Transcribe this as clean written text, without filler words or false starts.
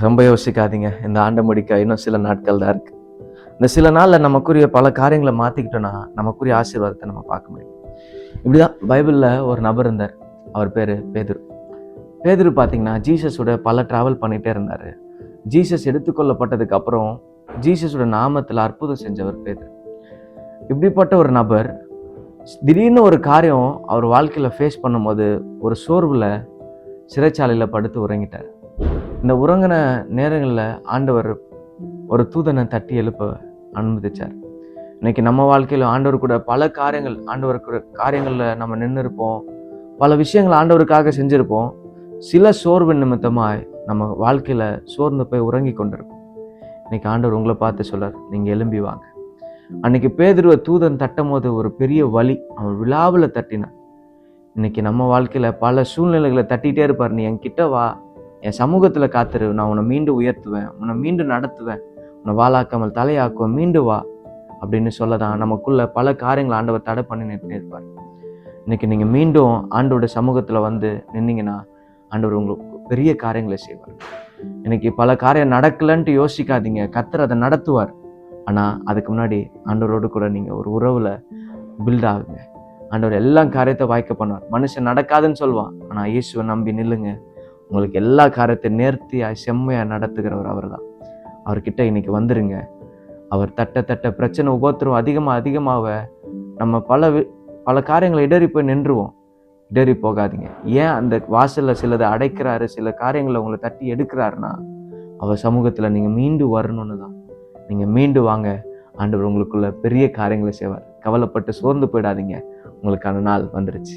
ரொம்ப யோசிக்காதீங்க. இந்த ஆண்டை முடிக்க இன்னும் சில நாட்கள் தான் இருக்கு. இந்த சில நாளில் நமக்குரிய பல காரியங்களை மாற்றிக்கிட்டோன்னா நமக்குரிய ஆசீர்வாதத்தை நம்ம பார்க்க முடியும். இப்படிதான் பைபிளில் ஒரு நபர் இருந்தார். அவர் பேர் பேதுரு. பேதுரு பார்த்தீங்கன்னா ஜீசஸோட பல ட்ராவல் பண்ணிகிட்டே இருந்தார். ஜீசஸ் எடுத்துக்கொள்ளப்பட்டதுக்கு அப்புறம் ஜீசஸோட நாமத்தில் அற்புதம் செஞ்சவர் பேதுரு. இப்படிப்பட்ட ஒரு நபர் திடீர்னு ஒரு காரியம் அவர் வாழ்க்கையில் ஃபேஸ் பண்ணும்போது ஒரு சோர்வில் சிறைச்சாலையில் படுத்து உறங்கிட்டார். இந்த உறங்கின நேரங்களில் ஆண்டவர் ஒரு தூதனை தட்டி எழுப்ப அனுமதிச்சார். இன்னைக்கு நம்ம வாழ்க்கையில் ஆண்டவர் கூட பல காரியங்கள், ஆண்டவருக்கு காரியங்களில் நம்ம நின்று இருப்போம், பல விஷயங்கள் ஆண்டவருக்காக செஞ்சிருப்போம். சில சோர்வு நிமித்தமாய் நம்ம வாழ்க்கையில சோர்ந்து போய் உறங்கி கொண்டிருப்போம். இன்னைக்கு ஆண்டவர் உங்களை பார்த்து சொல்றார், நீங்க எழும்பி வாங்க. அன்னைக்கு பேதுருவை தூதன் தட்டும் போது ஒரு பெரிய வலி, அவன் விழாவில் தட்டினான். இன்னைக்கு நம்ம வாழ்க்கையில பல சூழ்நிலைகளை தட்டிகிட்டே இருப்பார். நீ என்கிட்ட வா, என் சமூகத்துல காத்துரு, நான் உன்னை மீண்டும் உயர்த்துவேன், உன்னை மீண்டும் நடத்துவேன், உன்னை வாழாக்காமல் தலையாக்குவேன், மீண்டு வா அப்படின்னு சொல்லதான் நமக்குள்ள பல காரியங்கள் ஆண்டவர் தடை பண்ணி நின்று இருப்பார். இன்னைக்கு நீங்க மீண்டும் ஆண்டோட சமூகத்துல வந்து நின்னீங்கன்னா ஆண்டவர் உங்களுக்கு பெரிய காரியங்களை செய்வார். இன்னைக்கு பல காரியம் நடக்கலன்ட்டு யோசிக்காதீங்க, கர்த்தர் அதை நடத்துவார். ஆனா அதுக்கு முன்னாடி ஆண்டவரோடு கூட நீங்க ஒரு உறவுல பில்ட் ஆகுங்க. ஆண்டவர் எல்லா காரியத்தை வாய்க்க பண்ணுவார். மனுஷன் நடக்காதுன்னு சொல்லுவான், ஆனா இயேசுவை நம்பி நில்லுங்க. உங்களுக்கு எல்லா காரியத்தையும் நேர்த்தியா செம்மையா நடத்துகிறவர் அவர் தான். அவர்கிட்ட இன்னைக்கு வந்துருங்க. அவர் தட்ட பிரச்சனை உபத்திரம் அதிகமாக நம்ம பல காரியங்களை இடறி போய் நின்றுவோம். இடறி போகாதீங்க. ஏன் அந்த வாசல்ல சிலதை அடைக்கிறாரு, சில காரியங்களை உங்களை தட்டி எடுக்கிறாருன்னா அவர் சமூகத்துல நீங்க மீண்டு வரணும்னு தான். நீங்க மீண்டு வாங்க, ஆண்டவர் உங்களுக்குள்ள பெரிய காரியங்களை செய்வார். கவலைப்பட்டு சோர்ந்து போயிடாதீங்க, உங்களுக்கான நாள் வந்துருச்சு.